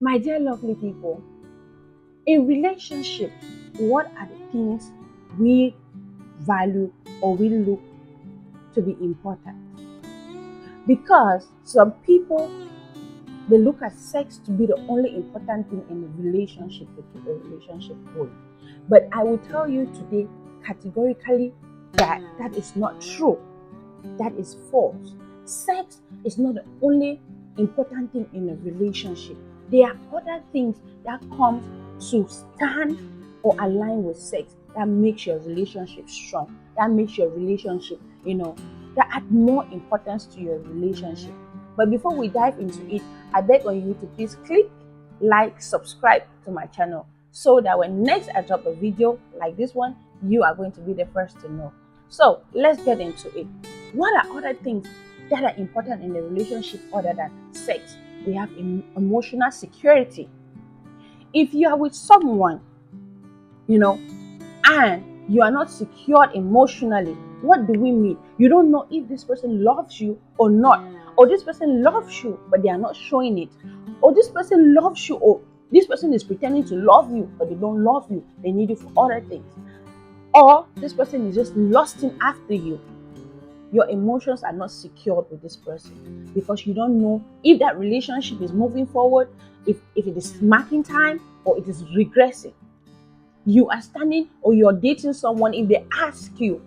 My dear lovely people, in relationship, what are the things we value or we look to be important? Because some people, they look at sex to be the only important thing in a relationship to keep a relationship going. But I will tell you today categorically that that is not true. That is false. Sex is not the only important thing in a relationship. There are other things that come to stand or align with sex that makes your relationship strong, that makes your relationship, that add more importance to your relationship. But before we dive into it, I beg on you to please click like, subscribe to my channel so that when next I drop a video like this one, you are going to be the first to know. So let's get into it. What are other things that are important in a relationship other than sex? We have emotional security. If you are with someone, and you are not secured emotionally, what do we mean? You don't know if this person loves you or not. Or this person loves you, but they are not showing it. Or this person loves you, or this person is pretending to love you, but they don't love you. They need you for other things. Or this person is just lusting after you. Your emotions are not secured with this person because you don't know if that relationship is moving forward, if it is marking time or it is regressing. You are standing or you're dating someone, if they ask you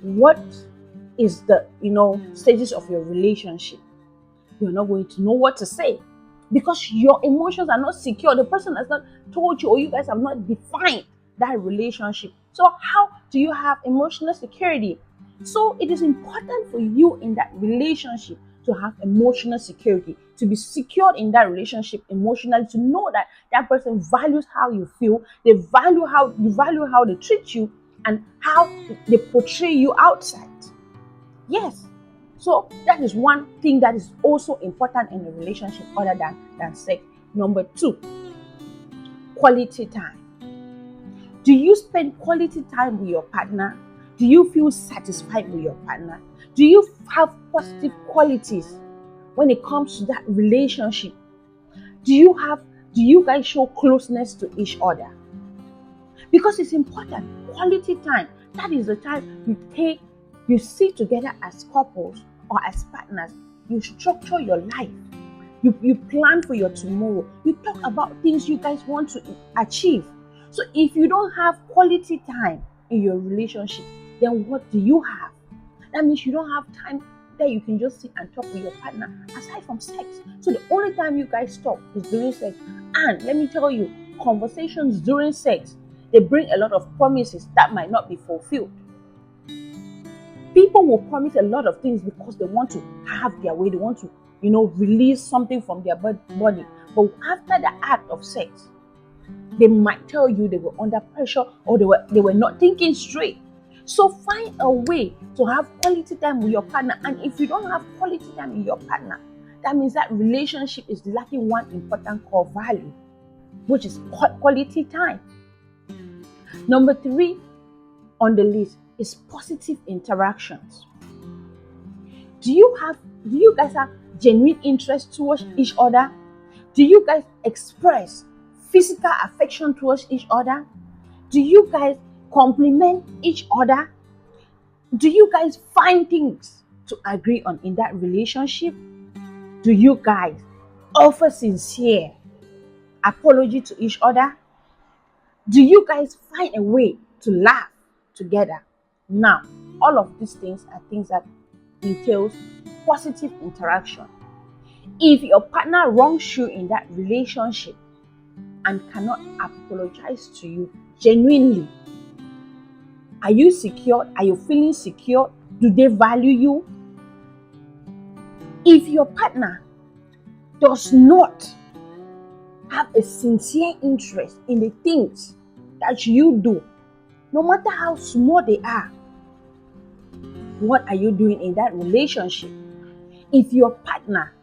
what is the stages of your relationship, you're not going to know what to say because your emotions are not secure. The person has not told you, or you guys have not defined that relationship. So how do you have emotional security? So it is important for you in that relationship to have emotional security, to be secured in that relationship emotionally, to know that that person values how you feel, they value how they treat you, and how they portray you outside. Yes. So that is one thing that is also important in a relationship other than sex. Number 2, quality time. Do you spend quality time with your partner? Do you feel satisfied with your partner? Do you have positive qualities when it comes to that relationship? Do you guys show closeness to each other? Because it's important. Quality time. That is the time you sit together as couples or as partners. You structure your life. You plan for your tomorrow. You talk about things you guys want to achieve. So if you don't have quality time in your relationship, then what do you have? That means you don't have time that you can just sit and talk with your partner aside from sex. So the only time you guys talk is during sex. And let me tell you, conversations during sex, they bring a lot of promises that might not be fulfilled. People will promise a lot of things because they want to have their way. They want to, release something from their body. But after the act of sex, they might tell you they were under pressure or they were not thinking straight. So find a way to have quality time with your partner. And if you don't have quality time with your partner, that means that relationship is lacking one important core value, which is quality time. Number 3 on the list is positive interactions. Do you guys have genuine interest towards each other? Do you guys express physical affection towards each other? Do you guys compliment each other? Do you guys find things to agree on in that relationship? Do you guys offer sincere apology to each other? Do you guys find a way to laugh together? Now, all of these things are things that entails positive interaction. If your partner wrongs you in that relationship and cannot apologize to you genuinely, are you secure? Are you feeling secure? Do they value you? If your partner does not have a sincere interest in the things that you do, no matter how small they are, what are you doing in that relationship? If your partner,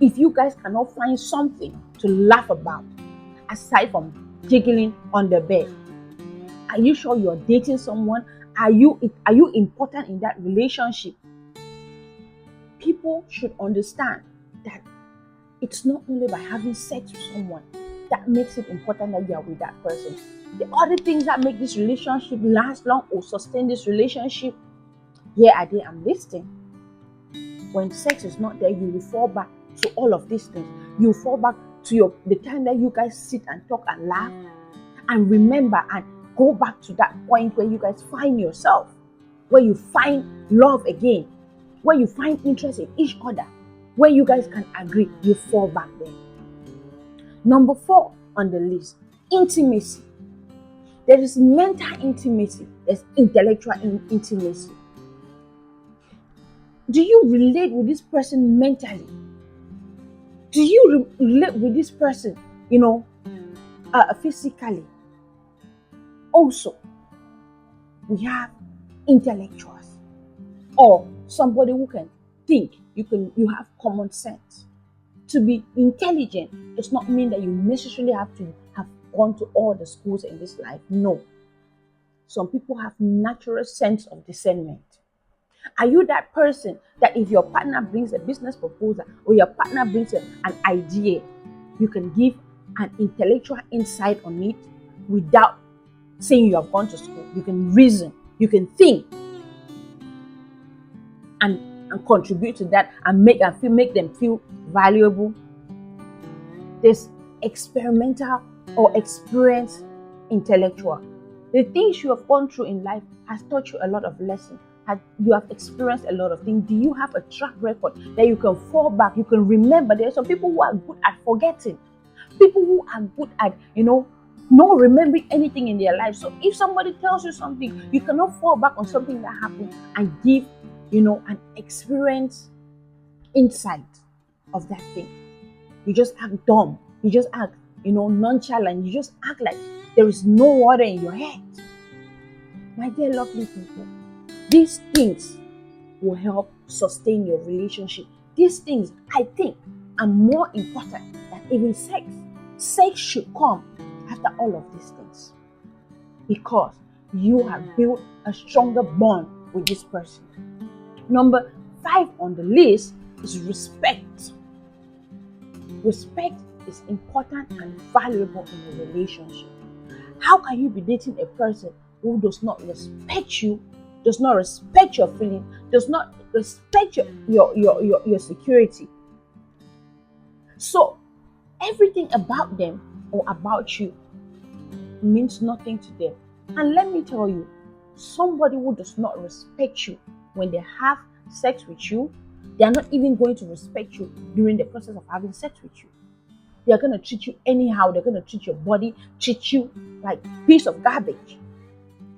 if you guys cannot find something to laugh about aside from jiggling on the bed, are you sure you're dating someone? Are you important in that relationship? People should understand that It's not only by having sex with someone that makes it important that you are with that person. The other things that make this relationship last long or sustain this relationship, here are they, I'm listing. When sex is not there, you will fall back to all of these things. You fall back to the time that you guys sit and talk and laugh and remember and go back to that point where you guys find yourself, where you find love again, where you find interest in each other, where you guys can agree. You fall back there. Number 4 on the list, intimacy. There is mental intimacy, there's intellectual intimacy. Do you relate with this person mentally? Do you relate with this person, physically? Also, we have intellectuals, or somebody who can think. You have common sense. To be intelligent does not mean that you necessarily have to have gone to all the schools in this life. No. Some people have natural sense of discernment. Are you that person that if your partner brings a business proposal or your partner brings an idea, you can give an intellectual insight on it without saying you have gone to school? You can reason, you can think, and contribute to that and make them feel valuable. There's experimental or experienced intellectual. The things you have gone through in life has taught you a lot of lessons. You have experienced a lot of things. Do you have a track record that you can fall back? You can remember. There are some people who are good at forgetting. People who are good at, not remembering anything in their life. So if somebody tells you something, you cannot fall back on something that happened and give, an experience insight of that thing. You just act dumb. You just act, nonchalant. You just act like there is no water in your head. My dear lovely people, these things will help sustain your relationship. These things, I think, are more important than even sex. Sex should come after all of these things, because you have built a stronger bond with this person. Number 5 on the list is respect. Respect is important and valuable in a relationship. How can you be dating a person who does not respect you, does not respect your feelings, does not respect your security? So everything about them or about you means nothing to them. And let me tell you, somebody who does not respect you when they have sex with you, they are not even going to respect you during the process of having sex with you. They are going to treat you anyhow. They're going to treat your body, treat you like a piece of garbage,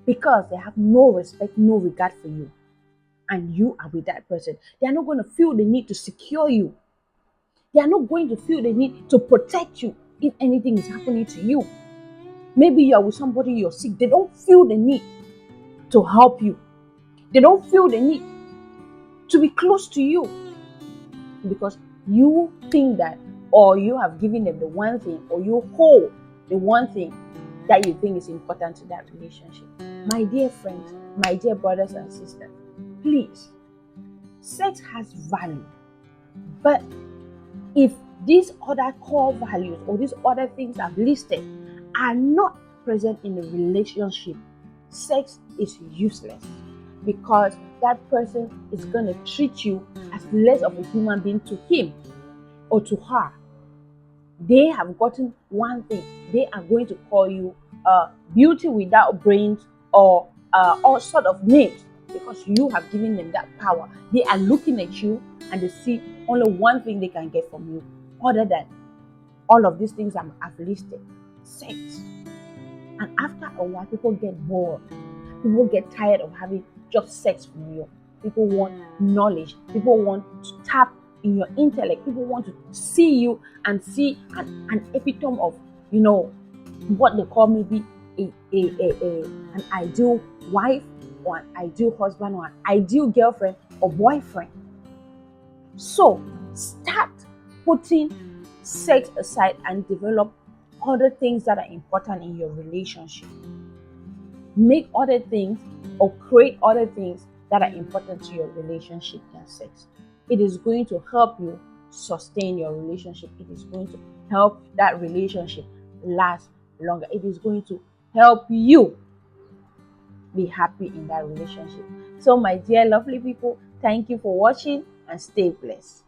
because they have no respect, no regard for you. And you are with that person. They are not going to feel the need to secure you. They are not going to feel the need to protect you if anything is happening to you. Maybe you are with somebody, you're sick. They don't feel the need to help you. They don't feel the need to be close to you, because you think that, or you have given them the one thing, or you hold the one thing that you think is important to that relationship. My dear friends, my dear brothers and sisters, please, sex has value. But if these other core values or these other things I've listed are not present in the relationship, sex is useless, because that person is going to treat you as less of a human being to him or to her. They have gotten one thing. They are going to call you beauty without brains, or all sort of names, because you have given them that power. They are looking at you and they see only one thing they can get from you, other than all of these things I've listed: sex. And after a while, people get bored. People get tired of having just sex from you. People want knowledge. People want to tap in your intellect. People want to see you and see an epitome of, what they call maybe an ideal wife, or an ideal husband, or an ideal girlfriend or boyfriend. So start putting sex aside and develop other things that are important in your relationship. Make other things or create other things that are important to your relationship than sex. It is going to help you sustain your relationship. It is going to help that relationship last longer. It is going to help you be happy in that relationship. So, my dear lovely people, thank you for watching and stay blessed.